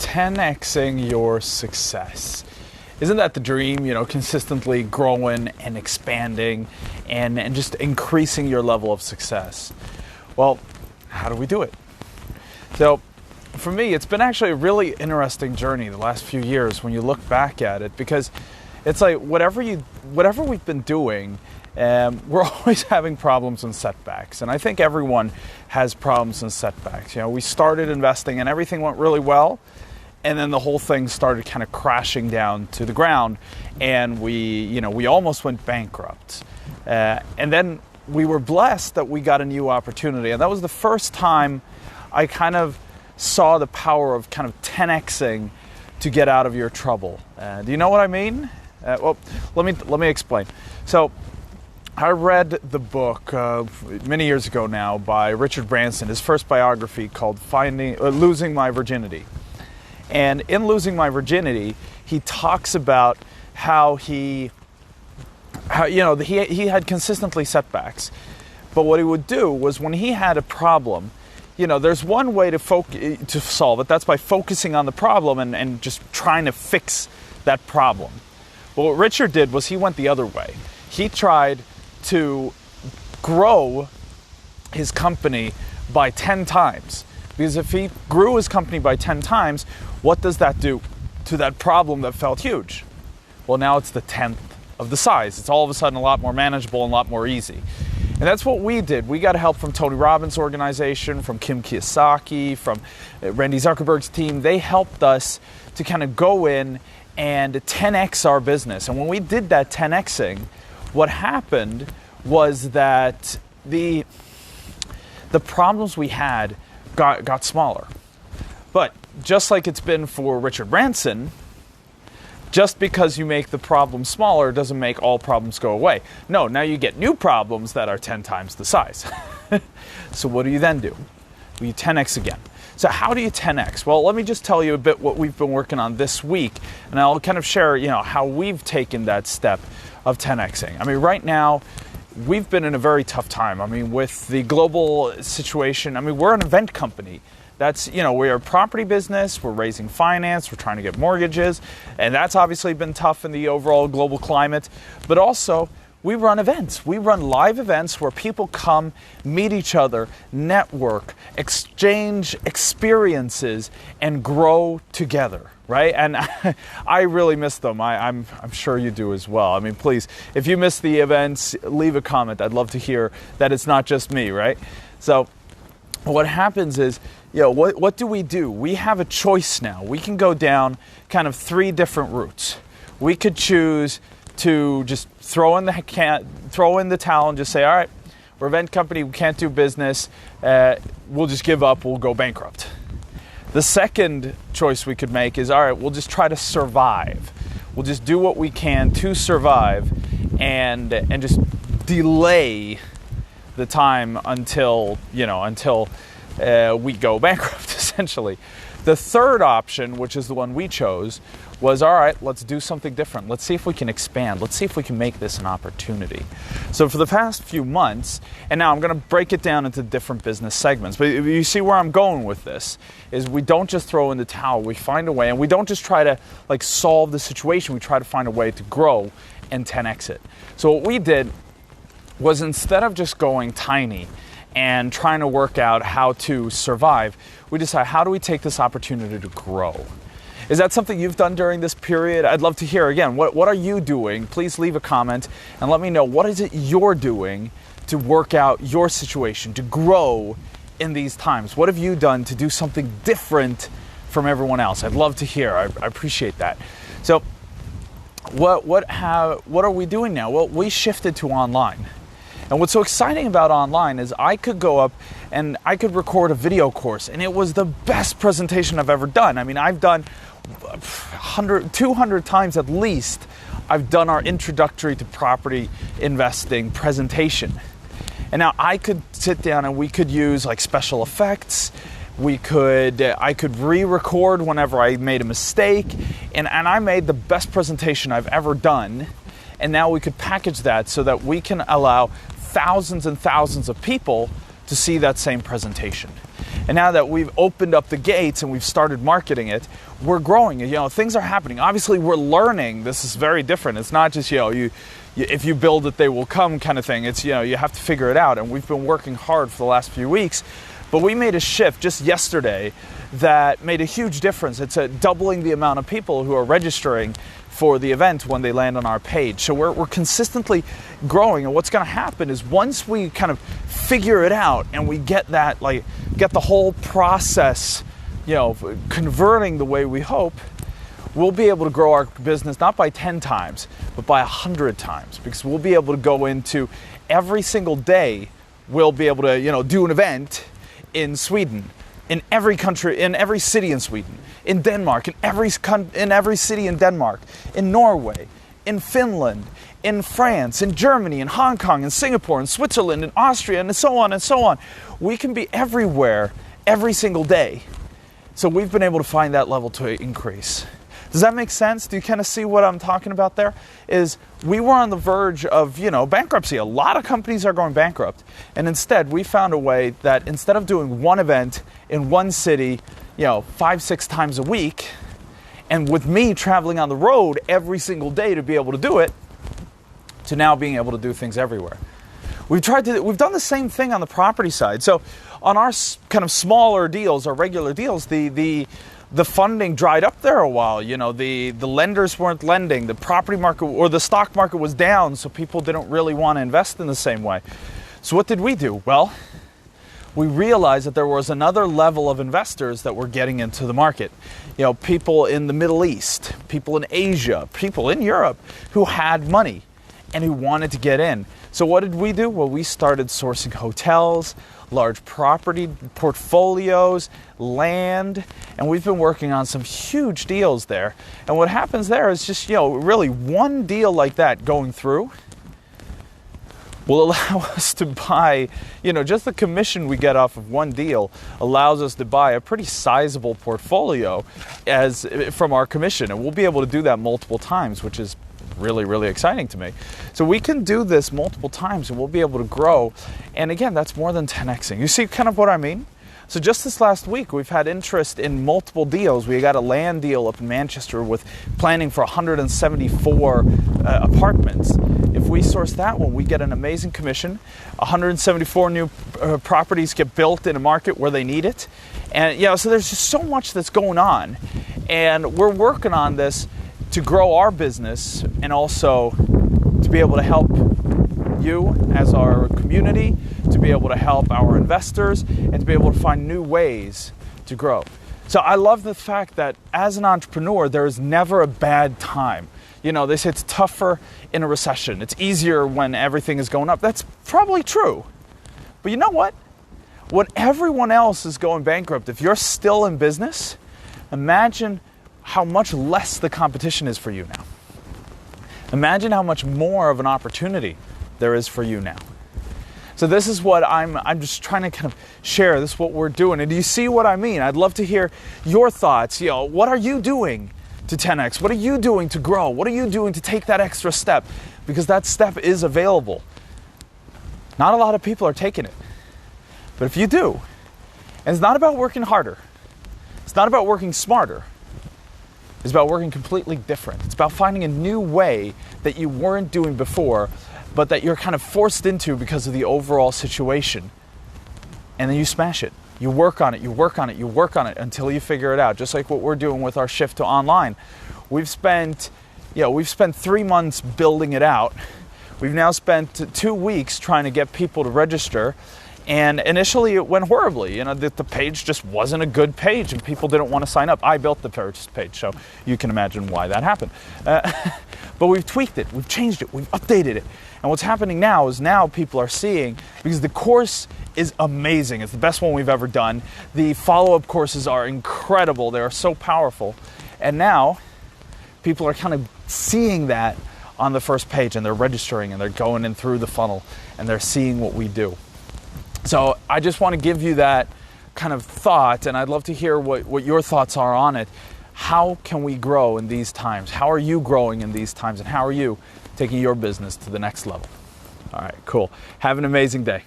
10xing your success. Isn't that the dream? Consistently growing and expanding and just increasing your level of success. Well, how do we do it? So for me, it's been actually a really interesting journey the last few years when you look back at it, because it's like whatever we've been doing, we're always having problems and setbacks. And I think everyone has problems and setbacks. We started investing and everything went really well. And then the whole thing started kind of crashing down to the ground, and we almost went bankrupt. And then we were blessed that we got a new opportunity, and that was the first time I kind of saw the power of kind of 10xing to get out of your trouble. Do you know what I mean? Well, let me explain. So I read the book many years ago now by Richard Branson, his first biography called Losing My Virginity. And in Losing My Virginity, he talks about how he had consistently setbacks. But what he would do was when he had a problem, there's one way to solve it. That's by focusing on the problem and just trying to fix that problem. But what Richard did was he went the other way. He tried to grow his company by 10 times. Because if he grew his company by 10 times, what does that do to that problem that felt huge? Well, now it's the 10th of the size. It's all of a sudden a lot more manageable and a lot more easy. And that's what we did. We got help from Tony Robbins' organization, from Kim Kiyosaki, from Randy Zuckerberg's team. They helped us to kind of go in and 10x our business. And when we did that 10xing, what happened was that the problems we had got smaller. But just like it's been for Richard Branson, just because you make the problem smaller doesn't make all problems go away. No, now you get new problems that are 10 times the size. So what do you then do? Well, you 10x again. So how do you 10x? Well, let me just tell you a bit what we've been working on this week, and I'll kind of share, how we've taken that step of 10xing. I mean, right now, we've been in a very tough time. I mean, with the global situation, we're an event company. That's, we're a property business, we're raising finance, we're trying to get mortgages, and that's obviously been tough in the overall global climate. But also, we run events. We run live events where people come, meet each other, network, exchange experiences, and grow together, right? And I really miss them. I'm sure you do as well. Please, if you miss the events, leave a comment. I'd love to hear that it's not just me, right? So what happens is, what do? We have a choice now. We can go down kind of 3 different routes. We could choose to just throw in the towel and just say, all right, we're an event company, we can't do business, we'll just give up, we'll go bankrupt. The second choice we could make is, all right, we'll just try to survive. We'll just do what we can to survive and just delay the time until we go bankrupt, essentially. The third option, which is the one we chose, was, all right, let's do something different. Let's see if we can expand. Let's see if we can make this an opportunity. So for the past few months, and now I'm going to break it down into different business segments, but you see where I'm going with this, is we don't just throw in the towel. We find a way, and we don't just try to solve the situation. We try to find a way to grow and 10x it. So what we did was, instead of just going tiny and trying to work out how to survive, we decided, how do we take this opportunity to grow? Is that something you've done during this period? I'd love to hear. Again, what are you doing? Please leave a comment and let me know, what is it you're doing to work out your situation, to grow in these times? What have you done to do something different from everyone else? I'd love to hear. I appreciate that. So what are we doing now? Well, we shifted to online. And what's so exciting about online is I could go up and I could record a video course, and it was the best presentation I've ever done. I've done 200 times at least, I've done our introductory to property investing presentation. And now I could sit down and we could use special effects. I could re-record whenever I made a mistake, and I made the best presentation I've ever done. And now we could package that so that we can allow thousands and thousands of people to see that same presentation. And now that we've opened up the gates and we've started marketing it, we're growing. Things are happening. Obviously, we're learning. This is very different. It's not just, if you build it, they will come kind of thing. It's, you have to figure it out. And we've been working hard for the last few weeks. But we made a shift just yesterday that made a huge difference. It's doubling the amount of people who are registering for the event when they land on our page. So we're consistently growing. And what's going to happen is once we kind of figure it out and we get that, get the whole process, converting the way we hope, we'll be able to grow our business not by 10 times, but by 100 times, because we'll be able to go into every single day. We'll be able to, do an event in Sweden, in every country, in every city in Sweden, in Denmark, in every city in Denmark, in Norway, in Finland, in France, in Germany, in Hong Kong, in Singapore, in Switzerland, in Austria, and so on and so on. We can be everywhere every single day. So we've been able to find that level to increase. Does that make sense? Do you kind of see what I'm talking about there? Is we were on the verge of, bankruptcy. A lot of companies are going bankrupt. And instead, we found a way that instead of doing one event in one city, 5-6 times a week, and with me traveling on the road every single day to be able to do it, to now being able to do things everywhere. We've done the same thing on the property side. So on our kind of smaller deals, our regular deals, the funding dried up there a while. The lenders weren't lending. The property market or the stock market was down, so people didn't really want to invest in the same way. So what did we do? Well, we realized that there was another level of investors that were getting into the market. People in the Middle East, people in Asia, people in Europe who had money and who wanted to get in. So what did we do? Well, we started sourcing hotels, large property portfolios, land, and we've been working on some huge deals there. And what happens there is just, really one deal like that going through will allow us to buy, just the commission we get off of one deal allows us to buy a pretty sizable portfolio from our commission. And we'll be able to do that multiple times, which is really, really exciting to me. So we can do this multiple times and we'll be able to grow. And again, that's more than 10xing. You see kind of what I mean? So just this last week, we've had interest in multiple deals. We got a land deal up in Manchester with planning for 174 apartments. If we source that one, we get an amazing commission. 174 new properties get built in a market where they need it. And so there's just so much that's going on. And we're working on this to grow our business and also to be able to help you as our community, to be able to help our investors, and to be able to find new ways to grow. So I love the fact that as an entrepreneur, there is never a bad time. They say it's tougher in a recession. It's easier when everything is going up. That's probably true. But you know what? When everyone else is going bankrupt, if you're still in business, imagine how much less the competition is for you now. Imagine how much more of an opportunity there is for you now. So this is what I'm just trying to kind of share. This is what we're doing. And do you see what I mean? I'd love to hear your thoughts. What are you doing to 10x? What are you doing to grow? What are you doing to take that extra step? Because that step is available. Not a lot of people are taking it. But if you do, and it's not about working harder. It's not about working smarter. It's about working completely different. It's about finding a new way that you weren't doing before, but that you're kind of forced into because of the overall situation. And then you smash it. You work on it, you work on it, you work on it until you figure it out. Just like what we're doing with our shift to online. We've spent 3 months building it out. We've now spent 2 weeks trying to get people to register. And initially it went horribly. The page just wasn't a good page and people didn't want to sign up. I built the purchase page, so you can imagine why that happened. But we've tweaked it, we've changed it, we've updated it. And what's happening now is people are seeing, because the course is amazing. It's the best one we've ever done. The follow-up courses are incredible. They are so powerful. And now people are kind of seeing that on the first page and they're registering and they're going in through the funnel and they're seeing what we do. So I just want to give you that kind of thought, and I'd love to hear what your thoughts are on it. How can we grow in these times? How are you growing in these times? And how are you taking your business to the next level? All right, cool. Have an amazing day.